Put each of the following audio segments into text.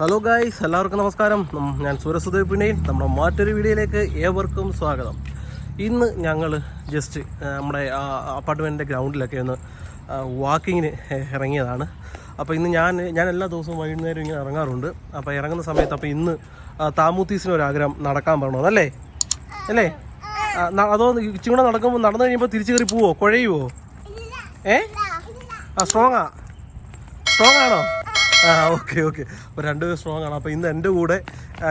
Hello guys, എല്ലാവർക്കും നമസ്കാരം. ഞാൻ സൂരജ് പിന്നെയും നമ്മുടെ മറ്റൊരു വീഡിയോയിലേക്ക് ഏവർക്കും സ്വാഗതം. ഇന്ന് ഞങ്ങൾ ജസ്റ്റ് നമ്മുടെ അപ്പാർട്ട്മെൻറ്റിൻ്റെ ഗ്രൗണ്ടിലൊക്കെ ഒന്ന് വാക്കിങ്ങിന് ഇറങ്ങിയതാണ്. അപ്പോൾ ഇന്ന് ഞാൻ എല്ലാ ദിവസവും വൈകുന്നേരം ഇങ്ങനെ ഇറങ്ങാറുണ്ട്. അപ്പോൾ ഇറങ്ങുന്ന സമയത്ത് അപ്പോൾ ഇന്ന് താമൂത്തീസിനൊരാഗ്രഹം നടക്കാൻ പറഞ്ഞത് അല്ലേ അതോ ഇച്ചിരി കൂടെ നടക്കുമ്പോൾ നടന്നു കഴിയുമ്പോൾ തിരിച്ചു കയറി പോവോ, കുഴയുവോ? സ്ട്രോങ് ആണോ? ഓക്കെ. അപ്പോൾ രണ്ടുപേരും സ്ട്രോങ് ആണ്. അപ്പോൾ ഇന്ന് എൻ്റെ കൂടെ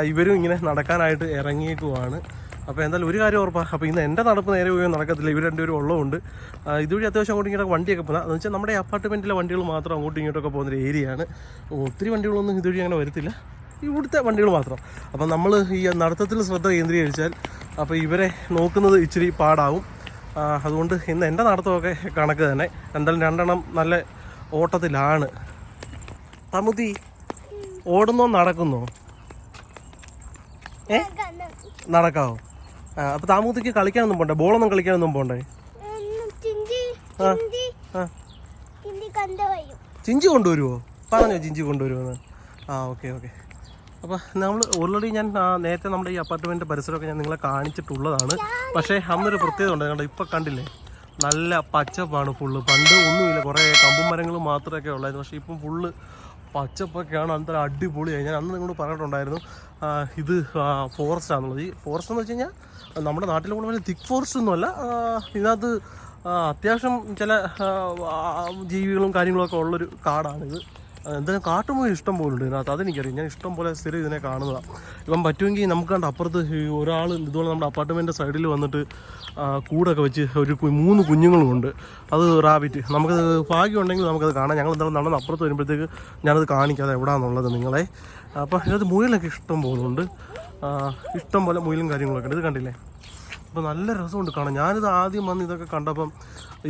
ഇവരും ഇങ്ങനെ നടക്കാനായിട്ട് ഇറങ്ങിയേക്കുവാണ്. അപ്പോൾ എന്തായാലും ഒരു കാര്യം ഉറപ്പാണ്, അപ്പോൾ ഇന്ന് എൻ്റെ നടപ്പ് നേരെ പോയി നടക്കത്തില്ല. ഇവർ രണ്ടുപേരും ഉള്ളതുകൊണ്ട് ഇതുവഴി അത്യാവശ്യം അങ്ങോട്ടും ഇങ്ങോട്ട് വണ്ടിയൊക്കെ പോകുന്നത് എന്ന് വെച്ചാൽ നമ്മുടെ അപ്പാർട്ട്മെൻറ്റിലെ വണ്ടികൾ മാത്രം അങ്ങോട്ടും ഇങ്ങോട്ടൊക്കെ പോകുന്നൊരു ഏരിയയാണ്. ഒത്തിരി വണ്ടികളൊന്നും ഇതുവഴി അങ്ങനെ വരത്തില്ല, ഇവിടുത്തെ വണ്ടികൾ മാത്രം. അപ്പം നമ്മൾ ഈ നടത്തത്തിൽ ശ്രദ്ധ കേന്ദ്രീകരിച്ചാൽ അപ്പോൾ ഇവരെ നോക്കുന്നത് ഇച്ചിരി പാടാവും. അതുകൊണ്ട് ഇന്ന് എൻ്റെ നടത്തമൊക്കെ കണക്ക് തന്നെ. എന്തായാലും രണ്ടെണ്ണം നല്ല ഓട്ടത്തിലാണ്. തമുതി ഓടുന്നോ നടക്കുന്നോ? നടക്കാവോ? അപ്പൊ താമൂത്തിക്ക് കളിക്കാനൊന്നും പോണ്ടേ? ബോളൊന്നും കളിക്കാനൊന്നും പോണ്ടേ? ചിഞ്ചി കൊണ്ടുവരുമോ? പറഞ്ഞോ ചിഞ്ചി കൊണ്ടുവരുമെന്ന്. ഓക്കെ. അപ്പോൾ നമ്മൾ ഓൾറെഡി ഞാൻ നേരത്തെ നമ്മുടെ ഈ അപ്പാർട്ട്മെൻറ്റ് പരിസരമൊക്കെ ഞാൻ നിങ്ങളെ കാണിച്ചിട്ടുള്ളതാണ്. പക്ഷേ അന്നൊരു പ്രത്യേകത ഉണ്ട്. കണ്ടോ, ഇപ്പം കണ്ടില്ലേ, നല്ല പച്ചപ്പാണ് ഫുള്ള്. പണ്ട് ഒന്നുമില്ല, കുറേ കമ്പും മരങ്ങളും മാത്രമൊക്കെ ഉള്ളായിരുന്നു. പക്ഷേ ഇപ്പം ഫുള്ള് പച്ചപ്പൊക്കെയാണ്. അന്നേരം അടിപൊളിയായി. ഞാൻ അന്ന് നിങ്ങളോട് പറഞ്ഞിട്ടുണ്ടായിരുന്നു ഇത് ഫോറസ്റ്റ് ആണെന്നുള്ളത്. ഈ ഫോറസ്റ്റ് എന്ന് വെച്ച് കഴിഞ്ഞാൽ നമ്മുടെ നാട്ടിലെ കൂടുതൽ തിക്ക് ഫോറസ്റ്റ് ഒന്നുമല്ല. ഇതിനകത്ത് അത്യാവശ്യം ചില ജീവികളും കാര്യങ്ങളൊക്കെ ഉള്ളൊരു കാടാണിത്. എന്തായാലും കാട്ടുമൃഗം ഇഷ്ടം പോലെ ഉണ്ട് ഇതിനകത്ത്, അതെനിക്കറിയാം. ഞാൻ ഇഷ്ടം പോലെ സ്ഥിരം ഇതിനെ കാണുന്നതാണ്. ഇപ്പം പറ്റുമെങ്കിൽ നമുക്ക് കണ്ട് അപ്പുറത്ത് ഒരാൾ ഇതുപോലെ നമ്മുടെ അപ്പാർട്ട്മെൻറ്റ് സൈഡിൽ വന്നിട്ട് കൂടൊക്കെ വെച്ച് ഒരു 3 കുഞ്ഞുങ്ങളുമുണ്ട്. അത് റാബിറ്റ്. നമുക്കത് ഭാഗ്യമുണ്ടെങ്കിൽ നമുക്കത് കാണാം. ഞങ്ങൾ എന്തായാലും നടന്ന് അപ്പുറത്ത് വരുമ്പോഴത്തേക്ക് ഞാനത് കാണിക്കാതെ എവിടെയാണെന്നുള്ളത് നിങ്ങളെ. അപ്പോൾ ഇതിനകത്ത് മുയലൊക്കെ ഇഷ്ടം പോലെ ഉണ്ട്, ഇഷ്ടം പോലെ മുയലും കാര്യങ്ങളൊക്കെ ഉണ്ട്. ഇത് കണ്ടില്ലേ? അപ്പോൾ നല്ല രസമുണ്ട് കാണാൻ. ഞാനിത് ആദ്യം വന്ന് ഇതൊക്കെ കണ്ടപ്പം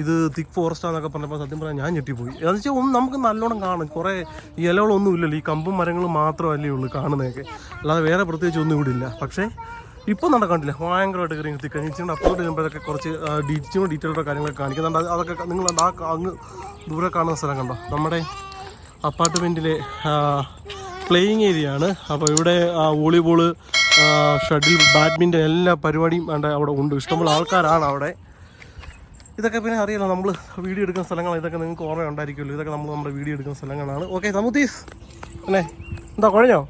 ഇത് തിക്ക് ഫോറസ്റ്റാന്നൊക്കെ പറഞ്ഞപ്പോൾ സത്യം പറഞ്ഞാൽ ഞാൻ ഞെട്ടിപ്പോയി. എന്ന് വെച്ചാൽ നമുക്ക് നല്ലോണം കാണും. കുറേ ഇലകളൊന്നും ഇല്ലല്ലോ, ഈ കമ്പും മരങ്ങളും മാത്രമല്ലേ ഉള്ളൂ കാണുന്നതൊക്കെ, അല്ലാതെ വേറെ പ്രത്യേകിച്ച് ഒന്നും ഇവിടെ ഇല്ല. പക്ഷേ ഇപ്പം നടക്കാണ്ടില്ല, ഭയങ്കരമായിട്ട് കയറി തിക്കഴിച്ചിട്ട് അപ്പുറത്ത് ചെയ്യുമ്പോഴൊക്കെ കുറച്ച് ഡീറ്റെയിൽഡോ കാര്യങ്ങളൊക്കെ കാണിക്കുന്നുണ്ട്. അതൊക്കെ നിങ്ങൾ അങ്ങ് ദൂരെ കാണുന്ന സ്ഥലം കണ്ടോ, നമ്മുടെ അപ്പാർട്ട്മെൻറ്റിലെ പ്ലേയിങ് ഏരിയ ആണ്. അപ്പോൾ ഇവിടെ വോളിബോള്, ഷട്ടിൽ, ബാഡ്മിൻ്റൺ എല്ലാ പരിപാടിയും അവിടെ ഉണ്ട്. ഇഷ്ടംപോലെ ആൾക്കാരാണ് അവിടെ. ഇതൊക്കെ പിന്നെ അറിയാലോ, നമ്മൾ വീഡിയോ എടുക്കുന്ന സ്ഥലങ്ങളാണ്. ഇതൊക്കെ നിങ്ങൾക്ക് ഓർമ്മ ഉണ്ടായിരിക്കുമല്ലോ. ഇതൊക്കെ നമ്മുടെ വീഡിയോ എടുക്കുന്ന സ്ഥലങ്ങളാണ്. ഓക്കെ തമുത്തീസ് അല്ലേ? എന്താ കുഴഞ്ഞോ?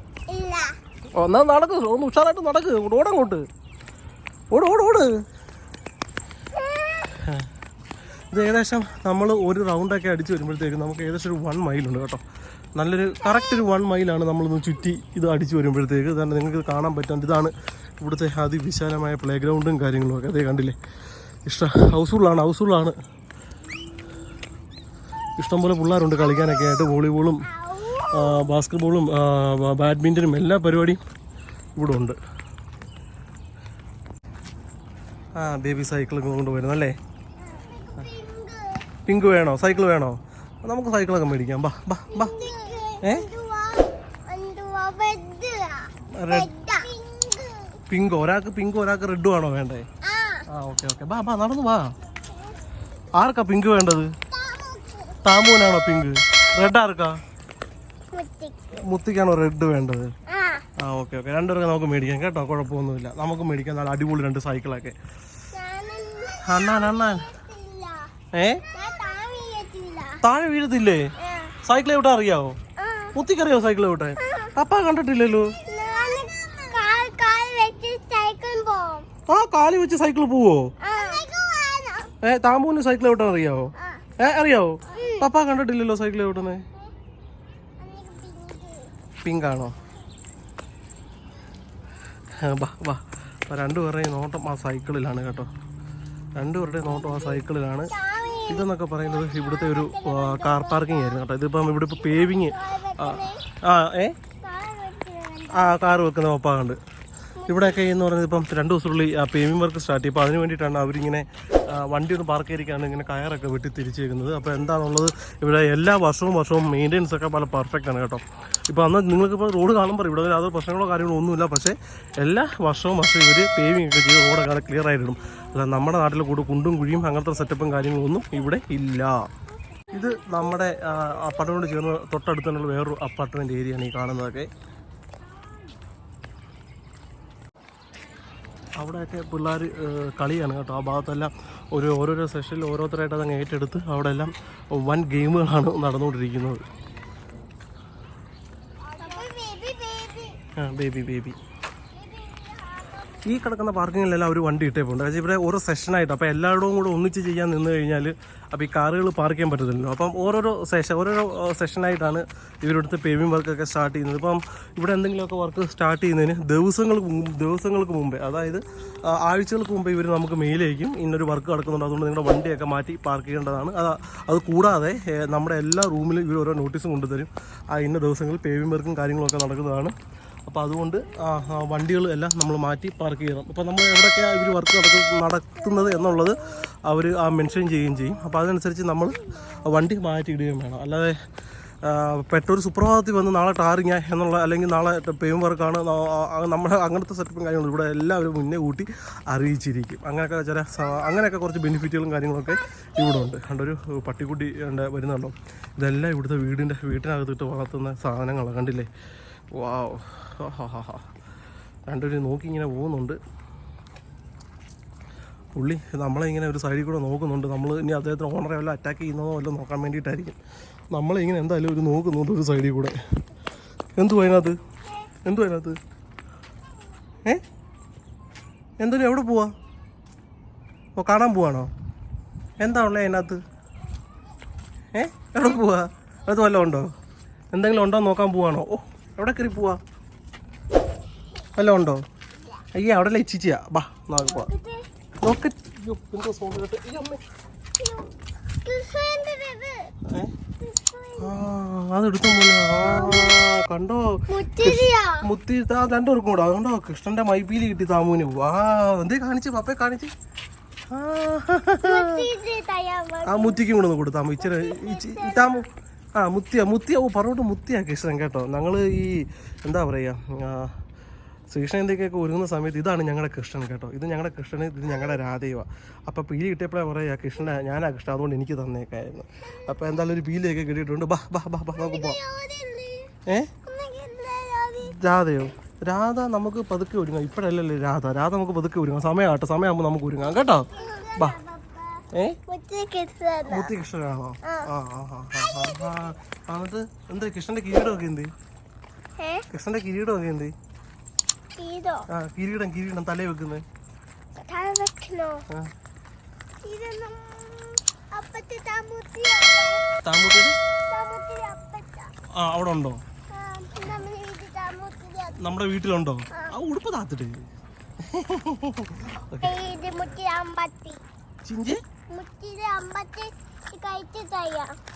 എന്നാൽ നടക്ക്, ഒന്ന് ഉഷാറായിട്ട് നടക്ക്. ഓടങ്ങോട്ട് ഓട്. ഇത് ഏകദേശം നമ്മൾ ഒരു റൗണ്ടൊക്കെ അടിച്ച് വരുമ്പോഴത്തേക്കും നമുക്ക് ഏകദേശം ഒരു 1 മൈലുണ്ട് കേട്ടോ. നല്ലൊരു കറക്റ്റ് ഒരു 1 മൈലാണ് നമ്മളൊന്ന് ചുറ്റി ഇത് അടിച്ച് വരുമ്പോഴത്തേക്ക്. ഇതാണ് നിങ്ങൾക്ക് കാണാൻ പറ്റാൻ. ഇതാണ് ഇവിടുത്തെ അതിവിശാലമായ പ്ലേ ഗ്രൗണ്ടും കാര്യങ്ങളും ഒക്കെ. അതേ കണ്ടില്ലേ, ഹൗസ്ഫുള്ളാണ്. ഇഷ്ടംപോലെ പിള്ളേരുണ്ട് കളിക്കാനൊക്കെ ആയിട്ട്. വോളിബോളും ബാസ്കറ്റ് ബോളും ബാഡ്മിൻ്റനും എല്ലാ പരിപാടിയും ഇവിടെ ഉണ്ട്. ബേബി സൈക്കിളൊക്കെ കൊണ്ടുവരുന്നല്ലേ? പിങ്ക് വേണോ? സൈക്കിൾ വേണോ? നമുക്ക് സൈക്കിളൊക്കെ മേടിക്കാം. ബാ. പിങ്കോ? ഒരാൾക്ക് പിങ്ക്, ഒരാൾക്ക് റെഡും ആണോ വേണ്ടേ? ഓക്കെ. ബാ നടന്നു വാ. ആർക്കാ പിങ്ക് വേണ്ടത്? താമൂനാണോ പിങ്ക്? റെഡ് ആർക്കാ? മുത്തിക്കാണോ റെഡ് വേണ്ടത്? ഓക്കെ. രണ്ടുപേർക്ക് നമുക്ക് മേടിക്കാം കേട്ടോ, കുഴപ്പമൊന്നുമില്ല. നമുക്ക് മേടിക്കാം നല്ല അടിപൊളി 2 സൈക്കിളൊക്കെ. അണ്ണാൻ താഴെ വീഴത്തില്ലേ? സൈക്കിൾ എവിടെ അറിയാവോ? മുത്തിക്കറിയോ സൈക്കിൾ എവിടെ? പപ്പ കണ്ടിട്ടില്ലല്ലോ. കാലി വെച്ച് സൈക്കിൾ പോവോ? താമ്പൂന് സൈക്കിൾ എവിടെ അറിയാവോ? അറിയാവോ? പപ്പ കണ്ടിട്ടില്ലല്ലോ സൈക്കിൾ എവിടെന്ന്. പിങ്കാണോ? വാ. രണ്ടുപേരുടെയും നോട്ടം ആ സൈക്കിളിലാണ് കേട്ടോ. രണ്ടുപേരുടെയും നോട്ടം ആ സൈക്കിളിലാണ്. ഇതെന്നൊക്കെ പറയുന്നത് ഇവിടുത്തെ ഒരു കാർ പാർക്കിംഗ് ആയിരുന്നു കേട്ടോ. ഇതിപ്പം ഇവിടെ ഇപ്പോൾ പേവിങ് കാറ് വെക്കുന്ന ഒപ്പാകുണ്ട് ഇവിടെയൊക്കെ എന്ന് പറയുന്നത്. ഇപ്പം 2 ദിവസത്തിനുള്ളിൽ പേവിങ് വർക്ക് സ്റ്റാർട്ട് ചെയ്യും. അപ്പോൾ അതിന് വേണ്ടിയിട്ടാണ് അവരിങ്ങനെ വണ്ടി ഒന്ന് പാർക്ക് ചെയ്തിരിക്കുകയാണ് ഇങ്ങനെ കയറൊക്കെ വെട്ടി തിരിച്ചേക്കുന്നത്. അപ്പോൾ എന്താണെന്നുള്ളത് ഇവിടെ എല്ലാ വർഷവും മെയിൻ്റെനൻസ് ഒക്കെ പല പെർഫെക്റ്റ് ആണ് കേട്ടോ. ഇപ്പോൾ അന്ന് നിങ്ങൾക്കിപ്പോൾ റോഡ് കാണുമ്പോൾ ഇവിടെ യാതൊരു പ്രശ്നങ്ങളോ കാര്യങ്ങളോ ഒന്നുമില്ല. പക്ഷേ എല്ലാ വർഷവും ഇവർ പേവിങ് ഒക്കെ ചെയ്ത് റോഡൊക്കെ ക്ലിയർ ആയിട്ടിടും. അല്ല നമ്മുടെ നാട്ടിൽ കുണ്ടും കുഴിയും അങ്ങനത്തെ സെറ്റപ്പും കാര്യങ്ങളൊന്നും ഇവിടെ ഇല്ല. ഇത് നമ്മുടെ അപ്പാർട്ട്മെൻറ്റ് ചേർന്ന് തൊട്ടടുത്തുള്ള വേറൊരു അപ്പാർട്ട്മെൻറ്റ് ഏരിയയാണ് ഈ കാണുന്നതൊക്കെ. അവിടെയൊക്കെ പിള്ളേർ കളിയാണ് കേട്ടോ. ആ ഭാഗത്തെല്ലാം ഓരോരോ സെഷനിൽ ഓരോരുത്തരായിട്ട് അതങ്ങ് ഏറ്റെടുത്ത് അവിടെ എല്ലാം വൻ ഗെയിമുകളാണ് നടന്നുകൊണ്ടിരിക്കുന്നത്. ബേബി ഈ കിടക്കുന്ന പാർക്കിങ്ങിലെല്ലാം ഒരു വണ്ടി ഇട്ടേപ്പുണ്ട്. പക്ഷേ ഇവിടെ ഓരോ സെഷനായിട്ട്, അപ്പോൾ എല്ലായിടവും കൂടെ ഒന്നിച്ച് ചെയ്യാൻ നിന്ന് കഴിഞ്ഞാൽ അപ്പോൾ ഈ കാറുകൾ പാർക്ക് ചെയ്യാൻ പറ്റത്തില്ലല്ലോ. അപ്പം ഓരോരോ സെഷനായിട്ടാണ് ഇവരെടുത്ത് പേവിംഗ് വർക്കൊക്കെ സ്റ്റാർട്ട് ചെയ്യുന്നത്. ഇപ്പം ഇവിടെ എന്തെങ്കിലുമൊക്കെ വർക്ക് സ്റ്റാർട്ട് ചെയ്യുന്നതിന് ദിവസങ്ങൾക്ക് മുമ്പേ, അതായത് ആഴ്ചകൾക്ക് മുമ്പേ ഇവർ നമുക്ക് മെയിൽ അയക്കും, ഇന്നൊരു വർക്ക് നടക്കുന്നുണ്ട്, അതുകൊണ്ട് നിങ്ങളുടെ വണ്ടിയൊക്കെ മാറ്റി പാർക്ക് ചെയ്യേണ്ടതാണ്. അത് കൂടാതെ നമ്മുടെ എല്ലാ റൂമിലും ഇവർ ഓരോ നോട്ടീസും കൊണ്ടുതരും. ഇന്ന ദിവസങ്ങളിൽ പേവിംഗ് വർക്കും കാര്യങ്ങളൊക്കെ നടക്കുന്നതാണ്. അപ്പോൾ അതുകൊണ്ട് വണ്ടികൾ എല്ലാം നമ്മൾ മാറ്റി പാർക്ക് ചെയ്യണം. അപ്പോൾ നമ്മൾ എവിടെയൊക്കെയാണ് ഇവർ വർക്ക് നടത്തുന്നത് എന്നുള്ളത് അവർ മെൻഷൻ ചെയ്യുകയും ചെയ്യും. അപ്പോൾ അതനുസരിച്ച് നമ്മൾ വണ്ടി മാറ്റി ഇടുകയും വേണം. അല്ലാതെ പെട്രോൾ സുപ്രഭാതത്തിൽ വന്ന് നാളെ ടാറിങ്ങ എന്നുള്ള, അല്ലെങ്കിൽ നാളെ പേയും വർക്കാണ് നമ്മുടെ അങ്ങനത്തെ സെറ്റപ്പും കാര്യങ്ങളും ഇവിടെ എല്ലാവരും മുന്നേ കൂട്ടി അറിയിച്ചിരിക്കും. അങ്ങനെയൊക്കെ കുറച്ച് ബെനിഫിറ്റുകളും കാര്യങ്ങളൊക്കെ ഇവിടെ ഉണ്ട്. കണ്ടൊരു പട്ടിക്കുട്ടി വരുന്നുണ്ടോ? ഇതെല്ലാം ഇവിടുത്തെ വീട്ടിനകത്തിട്ട് വളർത്തുന്ന സാധനങ്ങളാണ്. കണ്ടില്ലേ? വാവ്, രണ്ടുപേരും നോക്കി ഇങ്ങനെ പോകുന്നുണ്ട്. പുള്ളി നമ്മളെ ഇങ്ങനെ ഒരു സൈഡിൽ കൂടെ നോക്കുന്നുണ്ട്. നമ്മൾ ഇനി അദ്ദേഹത്തിന് ഓണറെ വല്ല അറ്റാക്ക് ചെയ്യുന്നതോ വല്ലതും നോക്കാൻ വേണ്ടിയിട്ടായിരിക്കും നമ്മളിങ്ങനെ എന്തായാലും ഒരു നോക്കുന്നുണ്ട് ഒരു സൈഡിൽ കൂടെ. എന്തുവാ അതിനകത്ത്? എന്തിനും എവിടെ പോവാ? കാണാൻ പോവാണോ? എന്താ ഉള്ളത് അതിനകത്ത്? എവിടെ പോവാ? അത് വല്ലതും ഉണ്ടോ? എന്തെങ്കിലും ഉണ്ടോ നോക്കാൻ പോവാണോ? എവിടെ കയറി പോവാ? വല്ലതും ഉണ്ടോ? അയ്യേ, അവിടെ അല്ല ഇച്ചിച്ചിയാ. ബാ നോക്ക് പോവാ. നോക്ക്. എന്തോ സൗണ്ട് കേട്ട്. അതെടുത്തോ മോനെ. കണ്ടോ മുത്തി രണ്ടുപേർക്കും കൂടെ. അതുകൊണ്ടോ കൃഷ്ണന്റെ മൈപ്പീലി കിട്ടി താമൂന്. വാ, എന്തേ കാണിച്ച് പപ്പയെ കാണിച്ച്. മുത്തിക്കും കൂടെ ഒന്ന് കൊടുത്താമോ ഇച്ചിരി താമു. മുത്തിയ പറഞ്ഞോട്ട് മുത്തിയാ കൃഷ്ണൻ കേട്ടോ. ഞങ്ങൾ ഈ എന്താ പറയുക, ശ്രീകൃഷ്ണന്തൊക്കെയൊക്കെ ഒരുങ്ങുന്ന സമയത്ത് ഇതാണ് ഞങ്ങളുടെ കൃഷ്ണൻ കേട്ടോ. ഇത് ഞങ്ങളുടെ കൃഷ്ണന്, ഇത് ഞങ്ങളുടെ രാധയുമാണ്. അപ്പോൾ പീലി കിട്ടിയപ്പോഴേ പറയാ കൃഷ്ണൻ, ഞാനാ കൃഷ്ണൻ, അതുകൊണ്ട് എനിക്ക് തന്നേക്കായിരുന്നു. അപ്പോൾ എന്തായാലും ഒരു പീലിയൊക്കെ കിട്ടിയിട്ടുണ്ട്. ബാ നമുക്ക് പോവാം. രാധയോ? രാധ നമുക്ക് പതുക്കെ ഒരുങ്ങാം. ഇപ്പോഴല്ലല്ലേ രാധ നമുക്ക് പതുക്കെ ഒരുങ്ങാം. സമയമാകുമ്പോൾ നമുക്ക് ഒരുങ്ങാം കേട്ടോ. ബാ. മുത്തി കൃഷ്ണനാണോ? എന്നിട്ട് എന്താ കൃഷ്ണന്റെ കിരീടമൊക്കെ എന്ത്? കൃഷ്ണന്റെ കിരീടമൊക്കെ എന്ത്? കിരീടം തലേ വെക്കുന്നത് അവിടെ ഉണ്ടോ? നമ്മുടെ വീട്ടിലുണ്ടോ? ഉടുപ്പ് താത്തിട്ട്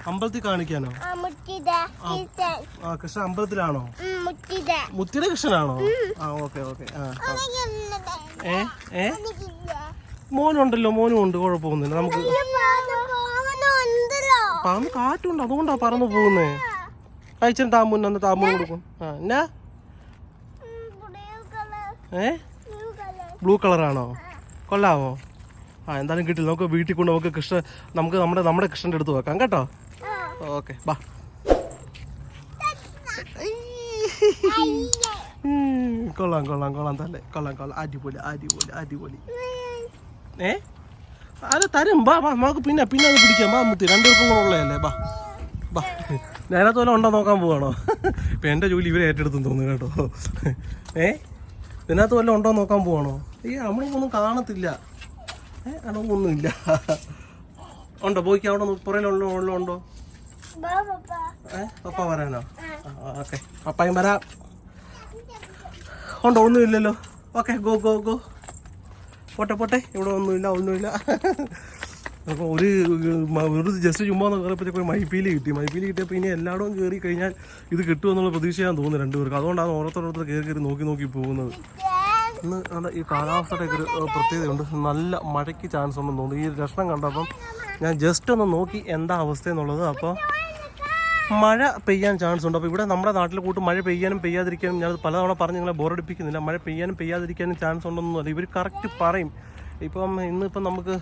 അമ്പലത്തിൽ കാണിക്കാനോ? കൃഷ്ണൻ അമ്പലത്തിലാണോ? മുത്തിയുടെ കൃഷ്ണനാണോ? ഓക്കെ. മോനുണ്ടല്ലോ, മോനും ഉണ്ട്, കുഴപ്പമൊന്നുമില്ല. നമുക്ക് പറന്ന് കാറ്റുണ്ട്, അതുകൊണ്ടാ പറന്ന് പോകുന്നേ. കഴിച്ചു താമൂന്ന് കൊടുക്കും. എന്നാ ബ്ലൂ കളറാണോ? കൊള്ളാമോ? എന്തായാലും കിട്ടില്ല. നമുക്ക് വീട്ടിൽ കൊണ്ട് നമുക്ക് നമ്മുടെ കൃഷ്ണൻ്റെ അടുത്ത് വെക്കാം കേട്ടോ. ഓക്കെ, ബാ. കൊള്ളാം തന്നെ. കൊള്ളാം. അടിപൊളി. അത് തരും. ബാ നമുക്ക് പിന്നെ അത് പിടിക്കാം. ബാ മുത്തി, രണ്ടുപേർക്കും കൂടെ ഉള്ളതല്ലേ. ബാ നേരത്തെ വല്ല ഉണ്ടോ നോക്കാൻ പോവാണോ? ഇപ്പം എൻ്റെ ജോലി ഇവരെ ഏറ്റെടുത്തെന്ന് തോന്നുന്നു കേട്ടോ. ഇതിനകത്ത് വല്ല ഉണ്ടോ നോക്കാൻ പോവാണോ? നമ്മളൊന്നും കാണത്തില്ല. അണൊന്നുമില്ല. ഉണ്ടോ? പോയിക്ക് അവിടെ പുറയിലുണ്ടോ? പപ്പ വരാനോ? ഓക്കെ, പപ്പായും വരാം. ഉണ്ടോ? ഒന്നുമില്ലല്ലോ. Okay, go. പോട്ടെ. ഇവിടെ ഒന്നുമില്ല. അപ്പോൾ ഒരു ജസ്റ്റ് ചുമ്മാ കയറിയപ്പോഴത്തേക്ക് ഒരു മൈപ്പീലി കിട്ടിയപ്പോൾ ഇനി എല്ലായിടവും കയറി കഴിഞ്ഞാൽ ഇത് കിട്ടുമെന്നുള്ള പ്രതീക്ഷയാണെന്ന് തോന്നുന്നു രണ്ടുപേർക്ക്. അതുകൊണ്ടാണ് ഓരോരുത്തർ കയറി നോക്കി പോകുന്നത്. ഇന്ന് ഈ കാലാവസ്ഥയുടെ ഒരു പ്രത്യേകതയുണ്ട്. നല്ല മഴയ്ക്ക് ചാൻസ് ഉണ്ടെന്ന് തോന്നുന്നു. ഈ ലക്ഷണം കണ്ടപ്പം ഞാൻ ജസ്റ്റ് ഒന്ന് നോക്കി എന്താ അവസ്ഥ എന്നുള്ളത്. അപ്പോൾ മഴ പെയ്യാൻ ചാൻസ് ഉണ്ട്. അപ്പോൾ ഇവിടെ നമ്മുടെ നാട്ടിൽ കൂട്ട് മഴ പെയ്യാനും പെയ്യാതിരിക്കാനും ഞാനത് പലതവണ പറഞ്ഞ് നിങ്ങളെ ബോറടിപ്പിക്കുന്നില്ല. മഴ പെയ്യാനും പെയ്യാതിരിക്കാനും ചാൻസ് ഉണ്ടെന്നല്ല, ഇവർ കറക്റ്റ് പറയും. ഇന്നിപ്പം നമുക്ക്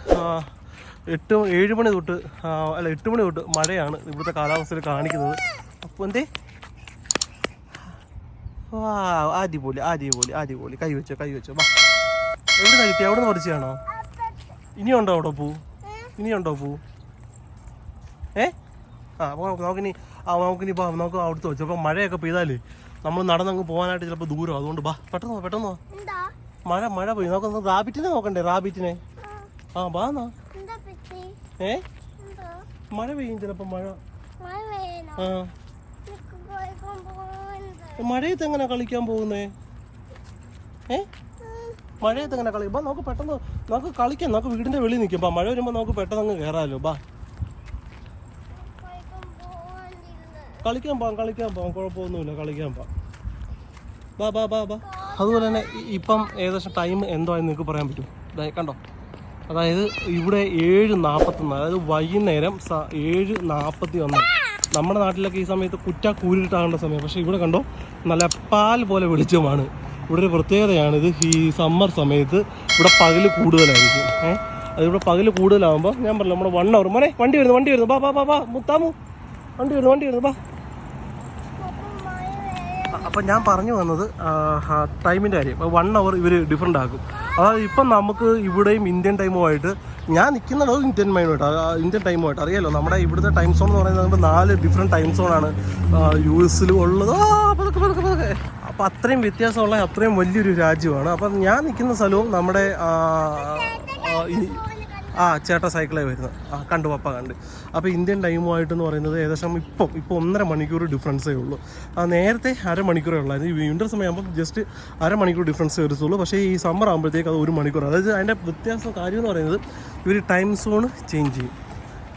7 മണി തൊട്ട് 8 മണി തൊട്ട് മഴയാണ് ഇവിടുത്തെ കാലാവസ്ഥയിൽ കാണിക്കുന്നത്. അപ്പോൾ അടിപൊളി. കൈ വെച്ചോ. എവിടെ കിട്ടി? അവിടെ നിന്ന് പറിച്ചാണോ? ഇനിയുണ്ടോ അവിടെ പൂ? ഇനിയുണ്ടോ പൂ? നമുക്കിനി നമുക്ക് അവിടുത്തെ വെച്ചു. അപ്പോൾ മഴയൊക്കെ പെയ്താൽ നമ്മൾ നടന്നങ്ങ് പോകാനായിട്ട് ചിലപ്പോൾ ദൂരം. അതുകൊണ്ട് ബാ പെട്ടെന്ന് മഴ പോയി. നമുക്കൊന്ന് റാബിറ്റിനെ നോക്കണ്ടേ? റാബിറ്റിനെ ബാ എന്നാ. മഴ പെയ്യും ചിലപ്പോൾ. മഴയത്ത് എങ്ങനെ കളിക്കാൻ പോകുന്നേ? മഴയത്ത് എങ്ങനെ കളി? ബാ നമുക്ക് പെട്ടെന്ന് നമുക്ക് കളിക്കാം. നമുക്ക് വീടിന്റെ വെളിയിൽ നിൽക്കാം. മഴ വരുമ്പോൾ നമുക്ക് പെട്ടെന്ന് അങ്ങ് കയറാമല്ലോ. ബാ കളിക്കാൻ പോവാം. കുഴപ്പമൊന്നുമില്ല, കളിക്കാൻ പോവാം. ബാ. അതുപോലെ തന്നെ ഇപ്പം ഏകദേശം ടൈം എന്തോ ആയി നിങ്ങൾക്ക് പറയാൻ പറ്റും. കണ്ടോ, അതായത് ഇവിടെ 7:41, അതായത് വൈകുന്നേരം 7:41. നമ്മുടെ നാട്ടിലൊക്കെ ഈ സമയത്ത് കൂരിട്ടാകേണ്ട സമയം. പക്ഷേ ഇവിടെ കണ്ടോ നല്ല പാൽ പോലെ വെളിച്ചമാണ്. ഇവിടെ ഒരു പ്രത്യേകതയാണ് ഇത്. ഈ സമ്മർ സമയത്ത് ഇവിടെ പകൽ കൂടുതലായിരിക്കും. അതിവിടെ പകൽ കൂടുതലാകുമ്പോൾ ഞാൻ പറഞ്ഞു നമ്മുടെ 1 hour. മോനെ വണ്ടി വരുന്നു. ബാ മുത്താമു വണ്ടി വരുന്നു. ബാ. അപ്പം ഞാൻ പറഞ്ഞു വന്നത് ടൈമിൻ്റെ കാര്യം. 1 hour ഇവർ ഡിഫറെൻ്റ് ആക്കും. അതായത് ഇപ്പം നമുക്ക് ഇവിടെയും ഇന്ത്യൻ ടൈമുമായിട്ട് ഞാൻ നിൽക്കുന്നത് ഇന്ത്യൻ ടൈമുമായിട്ട് അറിയാലോ. നമ്മുടെ ഇവിടുത്തെ ടൈം സോൺ എന്ന് പറയുന്നത് 4 ഡിഫറെൻറ്റ് ടൈം സോണാണ് US ഉള്ളത്. പതുക്കെ അപ്പോൾ അത്രയും വ്യത്യാസമുള്ള അത്രയും വലിയൊരു രാജ്യമാണ്. അപ്പം ഞാൻ നിൽക്കുന്ന സ്ഥലവും നമ്മുടെ ചേട്ട സൈക്കിളേ വരുന്നത് കണ്ടു, പപ്പ കണ്ട്. അപ്പോൾ ഇന്ത്യൻ ടൈമുമായിട്ടെന്ന് പറയുന്നത് ഏകദേശം ഇപ്പോൾ 1.5 മണിക്കൂർ ഡിഫറൻസേ ഉള്ളൂ. നേരത്തെ അരമണിക്കൂറേ ഉള്ളായിരുന്നു. ഈ വിൻ്റർ സമയമാകുമ്പോൾ ജസ്റ്റ് അരമണിക്കൂർ ഡിഫറൻസ് വരുത്തുള്ളൂ. പക്ഷേ ഈ സമ്മർ ആകുമ്പോഴത്തേക്ക് അത് 1 മണിക്കൂർ. അതായത് അതിൻ്റെ കാര്യം എന്ന് പറയുന്നത് ഇവർ ടൈം സോൺ ചേഞ്ച് ചെയ്യും.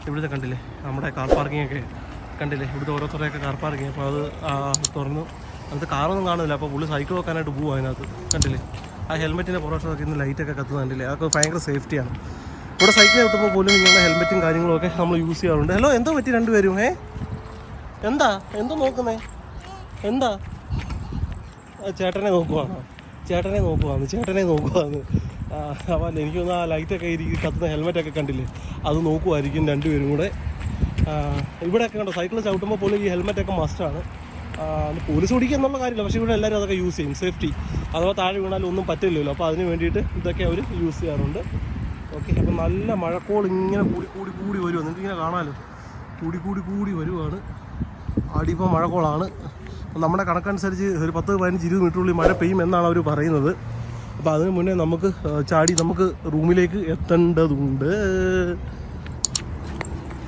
ഇവിടുത്തെ കണ്ടില്ലേ നമ്മുടെ കാർ പാർക്കിങ്ങൊക്കെ കണ്ടില്ലേ, ഇവിടുത്തെ ഓരോരുത്തരുടെയൊക്കെ കാർ പാർക്കിങ്. അപ്പോൾ അത് തുറന്നു. അത് കാറൊന്നും കാണുന്നില്ല. അപ്പോൾ പുള്ളി സൈക്കിൾ വെക്കാനായിട്ട് പോകും. അതിനകത്ത് കണ്ടില്ലേ ഹെൽമെറ്റിൻ്റെ പുറത്തൊക്കെ ഇന്ന് ലൈറ്റൊക്കെ കത്തുന്നത് കണ്ടില്ലേ. അതൊക്കെ ഭയങ്കര സേഫ്റ്റിയാണ്. ഇവിടെ സൈക്കിൾ ചവിട്ടുമ്പോൾ പോലും ഇങ്ങനെയുള്ള ഹെൽമെറ്റും കാര്യങ്ങളൊക്കെ നമ്മൾ യൂസ് ചെയ്യാറുണ്ട്. ഹലോ, എന്തോ പറ്റി രണ്ടുപേരും? എന്തോ നോക്കുന്നേ? എന്താ? ചേട്ടനെ നോക്കുവാണ്. അപ്പോൾ എനിക്കൊന്ന് ആ ലൈറ്റൊക്കെ കത്തുന്ന ഹെൽമെറ്റൊക്കെ കണ്ടില്ലേ, അത് നോക്കുമായിരിക്കും രണ്ടുപേരും കൂടെ. ഇവിടെയൊക്കെ കണ്ടോ സൈക്കിൾ ചവിട്ടുമ്പോൾ പോലും ഈ ഹെൽമെറ്റൊക്കെ മസ്റ്റാണ്. പോലീസ് ഓടിക്കുക എന്നുള്ള കാര്യമില്ല, പക്ഷേ ഇവിടെ എല്ലാവരും അതൊക്കെ യൂസ് ചെയ്യും. സേഫ്റ്റി അഥവാ താഴെ വീണാലും ഒന്നും പറ്റില്ലല്ലോ. അപ്പോൾ അതിന് വേണ്ടിയിട്ട് ഇതൊക്കെ അവർ യൂസ് ചെയ്യാറുണ്ട്. ഓക്കെ, അപ്പോൾ നല്ല മഴക്കോൾ ഇങ്ങനെ കൂടി വരുവാണ്. നിങ്ങൾക്കിങ്ങനെ കാണാമല്ലോ, കൂടി വരുവാണ്. അടിയിപ്പോൾ മഴക്കോളാണ്. നമ്മുടെ കണക്കനുസരിച്ച് ഒരു 10-15-20 മിനിറ്റുള്ളിൽ മഴ പെയ്യും എന്നാണ് അവർ പറയുന്നത്. അപ്പോൾ അതിന് മുന്നേ നമുക്ക് റൂമിലേക്ക് എത്തേണ്ടതുണ്ട്.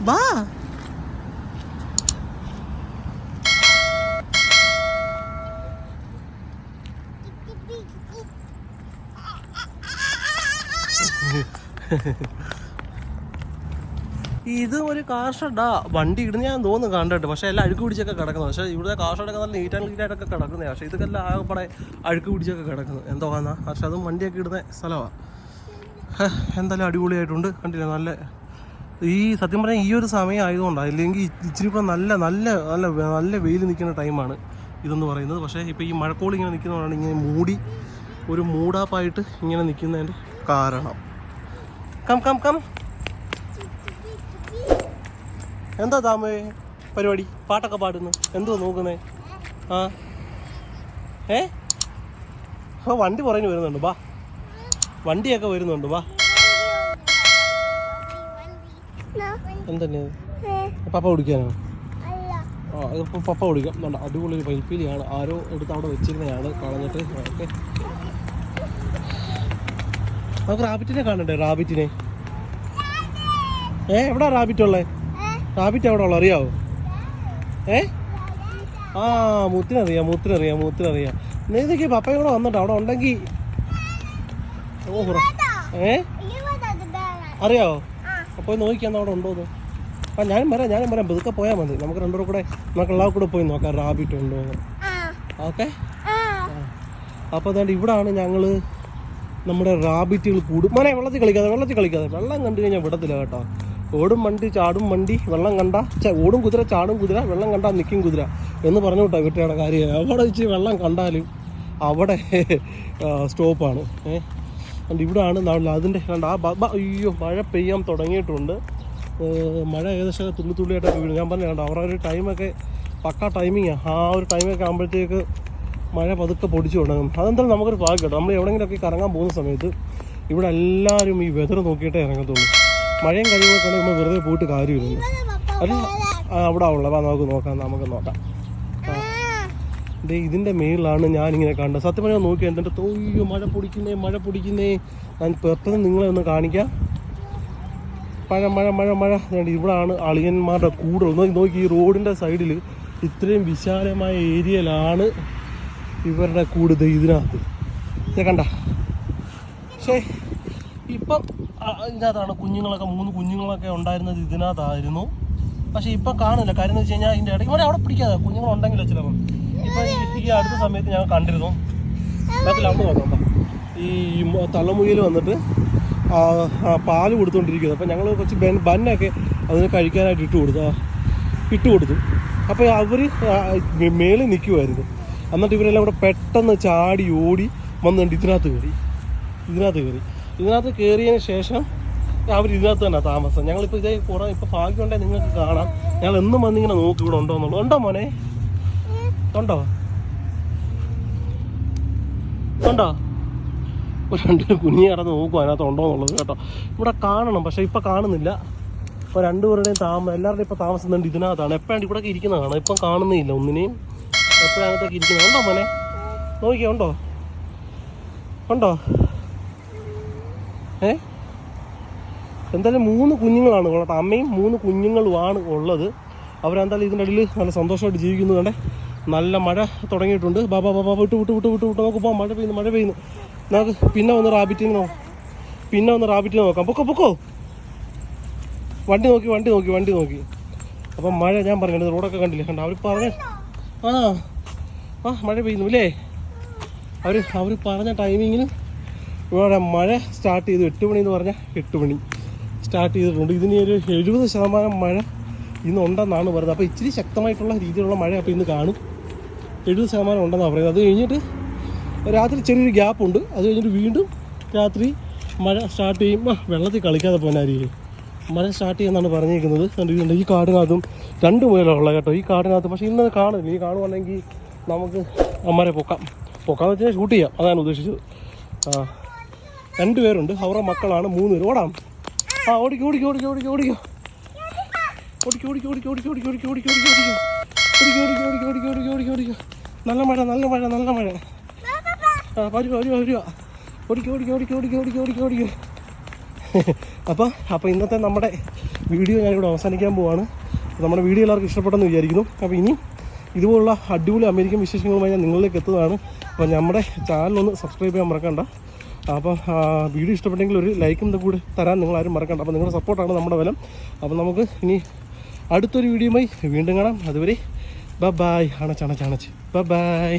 ബാ. ഇത് ഒരു കാർ ഷെഡാ. വണ്ടി ഇടുന്ന ഞാൻ തോന്നുന്നു കണ്ടിട്ട്. പക്ഷേ എല്ലാം അഴുക്ക് പിടിച്ചൊക്കെ കിടക്കുന്നത്. പക്ഷേ ഇവിടെ കാർ ഷെഡൊക്കെ നല്ല നീറ്റായിട്ടൊക്കെ കിടക്കുന്നത്. പക്ഷേ ഇതൊക്കെല്ലാം ആകെപ്പാടെ അഴുക്ക് പിടിച്ചൊക്കെ കിടക്കുന്നത്. എന്തോ കാണാ. പക്ഷെ അതും വണ്ടിയൊക്കെ ഇടുന്ന സ്ഥലമാണ്. എന്തായാലും അടിപൊളിയായിട്ടുണ്ട്. കണ്ടില്ല, നല്ല ഈ സത്യം പറഞ്ഞാൽ ഈ ഒരു സമയം ആയതുകൊണ്ടാണ്. ഇല്ലെങ്കിൽ ഇച്ചിരി ഇപ്പം നല്ല വെയിൽ നിൽക്കുന്ന ടൈമാണ് ഇതെന്ന് പറയുന്നത്. പക്ഷേ ഇപ്പോൾ ഈ മഴക്കോൾ ഇങ്ങനെ നിൽക്കുന്നതുകൊണ്ടാണ് ഇങ്ങനെ ഒരു മൂടാപ്പായിട്ട് ഇങ്ങനെ നിൽക്കുന്നതിൻ്റെ കാരണം. കം എന്താ താമേ പരിപാടി? പാട്ടൊക്കെ പാടുന്നു. എന്തോ നോക്കുന്നേ? വണ്ടി പുറകിന് വരുന്നുണ്ട്. ബാ, വണ്ടിയൊക്കെ വരുന്നുണ്ട്. ബാ. എന്തെന്നെ പപ്പ കുടിക്കാനോ? ഇതിപ്പോൾ പപ്പ കുടിക്കാം. അടിപൊളി ഒരു പൈപ്പിലിയാണ്. ആരോ എടുത്ത് അവിടെ വെച്ചിരുന്നതാണ്, കളഞ്ഞിട്ട്. ഓക്കെ, നമുക്ക് റാബിറ്റിനെ കാണണ്ടേ? റാബിറ്റിനെ എവിടാ റാബിറ്റുള്ളേ? റാബിറ്റ് എവിടെ ഉള്ള അറിയാവോ? മുത്തിനറിയാം. നീക്ക് പപ്പയും കൂടെ വന്നിട്ട് അവിടെ ഉണ്ടെങ്കിൽ അറിയാവോ? അപ്പോൾ നോക്കിയാൽ അവിടെ ഉണ്ടോന്ന്. ഞാനും വരാം. പതുക്കെ പോയാൽ മതി. നമുക്ക് രണ്ടുപേരും കൂടെ എല്ലാവരും കൂടെ പോയി നോക്കാം റാബിറ്റ് ഉണ്ടോന്ന്. ഓക്കെ, അപ്പോൾ അതുകൊണ്ട് ഇവിടാണ് ഞങ്ങൾ നമ്മുടെ റാബിറ്റുകൾ കൂടും. മോനെ വെള്ളത്തിൽ കളിക്കാതെ വെള്ളം കണ്ടു കഴിഞ്ഞാൽ വിടത്തില്ല കേട്ടോ. ഓടും വണ്ടി, ചാടും വണ്ടി, വെള്ളം കണ്ട ഓടും കുതിര, ചാടും കുതിര, വെള്ളം കണ്ടാൽ നിൽക്കും കുതിര എന്ന് പറഞ്ഞു വിട്ടാ വീട്ടുകാരുടെ കാര്യം. അവിടെ വെച്ച് വെള്ളം കണ്ടാലും അവിടെ സ്റ്റോപ്പാണ്. അതുകൊണ്ട് ഇവിടാണ് അതിൻ്റെ അയ്യോ മഴ പെയ്യാൻ തുടങ്ങിയിട്ടുണ്ട്. മഴ ഏകദേശം തുള്ളിയായിട്ടൊക്കെ വീഴും. ഞാൻ പറഞ്ഞു കണ്ടോ, അവരുടെ ഒരു ടൈമൊക്കെ പക്കാ ടൈമിങ്ങാണ്. ആ ഒരു ടൈമൊക്കെ ആകുമ്പോഴത്തേക്ക് മഴ പതുക്കെ പൊടിച്ചു തുടങ്ങും. അതെന്തായാലും നമുക്കൊരു ഭാഗ്യം കേട്ടോ. നമ്മൾ എവിടെയെങ്കിലുമൊക്കെ കറങ്ങാൻ പോകുന്ന സമയത്ത് ഇവിടെ എല്ലാവരും ഈ വെതർ നോക്കിയിട്ടേ ഇറങ്ങത്തുള്ളൂ. മഴയും കാര്യങ്ങളൊക്കെ നമ്മൾ വെറുതെ പോയിട്ട് കാര്യമില്ലല്ലോ. അത് അവിടെ ഉള്ള നമുക്ക് നോക്കാം. ഇതിൻ്റെ മേളിലാണ് ഞാനിങ്ങനെ കണ്ടത്. സത്യം പറഞ്ഞാൽ നോക്കിയാൽ എൻ്റെ തോയ്യോ മഴ പൊടിക്കുന്നേ. ഞാൻ പെട്ടെന്ന് നിങ്ങളെ ഒന്ന് കാണിക്കാം. മഴ ഇവിടാണ് അളിയന്മാരുടെ കൂട്. നോക്കി ഈ റോഡിൻ്റെ സൈഡിൽ ഇത്രയും വിശാലമായ ഏരിയയിലാണ് ഇവരുടെ കൂട്. ഇതിനകത്ത് കണ്ട. പക്ഷേ ഇപ്പം ഇതിനകത്താണ് കുഞ്ഞുങ്ങളൊക്കെ 3 കുഞ്ഞുങ്ങളൊക്കെ ഉണ്ടായിരുന്നത് ഇതിനകത്തായിരുന്നു. പക്ഷേ ഇപ്പം കാണില്ല. കാര്യം എന്ന് വെച്ച് കഴിഞ്ഞാൽ ഇതിൻ്റെ ഇടയ്ക്ക് അവിടെ പിടിക്കാതെ കുഞ്ഞുങ്ങളുണ്ടെങ്കിലോ ചിലപ്പം. ഇപ്പം ഈ അടുത്ത സമയത്ത് ഞങ്ങൾ കണ്ടിരുന്നു. അതിൽ അവിടെ നോക്കാം. ഈ തള്ളമുയൽ വന്നിട്ട് പാല് കൊടുത്തുകൊണ്ടിരിക്കുന്നത്. അപ്പം ഞങ്ങൾ കുറച്ച് ബന്നൊക്കെ അതിന് കഴിക്കാനായിട്ട് ഇട്ട് കൊടുത്തു. അപ്പോൾ അവർ മേളിൽ നിൽക്കുമായിരുന്നു. എന്നിട്ട് ഇവരെല്ലാം കൂടെ പെട്ടെന്ന് ചാടി ഓടി വന്നിട്ട് ഇതിനകത്ത് കയറിയതിന് ശേഷം അവർ ഇതിനകത്ത് തന്നെ താമസം. ഞങ്ങളിപ്പോൾ ഇതേ ഇപ്പോൾ ഭാഗ്യമുണ്ടെങ്കിൽ നിങ്ങൾക്ക് കാണാം. ഞങ്ങൾ എന്നും വന്നിങ്ങനെ നോക്കി ഇവിടെ ഉണ്ടോ എന്നുള്ളത്. ഉണ്ടോ മോനെ? ഉണ്ടോ? ഒരു 2 കുഞ്ഞി കിടന്ന് നോക്കും അതിനകത്ത് ഉണ്ടോ എന്നുള്ളത് കേട്ടോ. ഇവിടെ കാണണം, പക്ഷേ ഇപ്പം കാണുന്നില്ല. ഇപ്പോൾ 2 പേരുടെയും എല്ലാവരുടെയും ഇപ്പോൾ താമസം ഇതിനകത്താണ്. എപ്പോഴാണ് ഇവിടെയൊക്കെ ഇരിക്കുന്നത് കാണാം. ഇപ്പം കാണുന്നില്ല ഒന്നിനെയും. എപ്പോഴാകത്തൊക്കെ ഇരിക്കുന്നത് ഉണ്ടോ മോനെ? നോക്കിയാ ഉണ്ടോ? എന്തായാലും 3 കുഞ്ഞുങ്ങളാണ് ഉള്ളത്. അമ്മയും 3 കുഞ്ഞുങ്ങളുമാണ് ഉള്ളത്. അവരെന്തായാലും ഇതിൻ്റെ ഇടയിൽ നല്ല സന്തോഷമായിട്ട് ജീവിക്കുന്നുണ്ട്. നല്ല മഴ തുടങ്ങിയിട്ടുണ്ട്. ബാബാ വിട്ട് നമുക്ക് പോകാം. മഴ പെയ്യുന്നു. നമുക്ക് പിന്നെ ഒന്ന് റാബിറ്റിന് നോക്കാം. പൊക്കോ വണ്ടി നോക്കി. അപ്പം മഴ ഞാൻ പറഞ്ഞത് റോഡൊക്കെ കണ്ടില്ലേ? അവർ പറഞ്ഞ മഴ പെയ്യുന്നു അല്ലേ? അവർ പറഞ്ഞ ടൈമിങ്ങിന് ഇവിടെ മഴ സ്റ്റാർട്ട് ചെയ്തു. 8 മണി എന്ന് പറഞ്ഞാൽ 8 മണി സ്റ്റാർട്ട് ചെയ്തിട്ടുണ്ട്. ഇതിന് ഒരു 70% മഴ ഇന്നുണ്ടെന്നാണ് പറയുന്നത്. അപ്പോൾ ഇച്ചിരി ശക്തമായിട്ടുള്ള രീതിയിലുള്ള മഴ അപ്പോൾ ഇന്ന് കാണും. 70% ഉണ്ടെന്നാണ് പറയുന്നത്. അത് കഴിഞ്ഞിട്ട് രാത്രി ചെറിയൊരു ഗ്യാപ്പുണ്ട്. അത് കഴിഞ്ഞിട്ട് വീണ്ടും രാത്രി മഴ സ്റ്റാർട്ട് ചെയ്യും. വെള്ളത്തിൽ കളിക്കാതെ പോകാനായിരിക്കും മഴ സ്റ്റാർട്ട് ചെയ്യുമെന്നാണ് പറഞ്ഞിരിക്കുന്നത്. കണ്ടിട്ടുണ്ട് ഈ കാടിനകത്തും 2 മുയലുള്ള കേട്ടോ ഈ കാടിനകത്ത്. പക്ഷേ ഇന്നത് കാണില്ല. ഈ കാണുവാണെങ്കിൽ നമുക്ക് അമ്മരെ പൊക്കാന്ന് വെച്ചാൽ ഷൂട്ട് ചെയ്യാം. അതാണ് ഉദ്ദേശിച്ചത്. 2 പേരുണ്ട്. അവരുടെ മക്കളാണ് 3 പേര്. ഓടാം. ഓടിക്കോ. നല്ല മഴ. വരുവാ. ഓടിക്കോ. അപ്പോൾ ഇന്നത്തെ നമ്മുടെ വീഡിയോ ഞാനിവിടെ അവസാനിക്കാൻ പോവാണ്. നമ്മുടെ വീഡിയോ എല്ലാവർക്കും ഇഷ്ടപ്പെട്ടെന്ന് വിചാരിക്കുന്നു. അപ്പോൾ ഇനി ഇതുപോലുള്ള അടിപൊളി അമേരിക്കൻ വിശേഷങ്ങളുമായി ഞാൻ നിങ്ങളിലേക്ക് എത്തുന്നതാണ്. അപ്പോൾ നമ്മുടെ ചാനലൊന്ന് സബ്സ്ക്രൈബ് ചെയ്യാൻ മറക്കണ്ട. അപ്പം വീഡിയോ ഇഷ്ടപ്പെട്ടെങ്കിൽ ഒരു ലൈക്കും കൂടി തരാൻ നിങ്ങളാരും മറക്കണ്ട. അപ്പോൾ നിങ്ങളുടെ സപ്പോർട്ടാണ് നമ്മുടെ ബലം. അപ്പോൾ നമുക്ക് ഇനി അടുത്തൊരു വീഡിയോയുമായി വീണ്ടും കാണാം. അതുവരെ ബൈ. അണച്ച് ബൈ.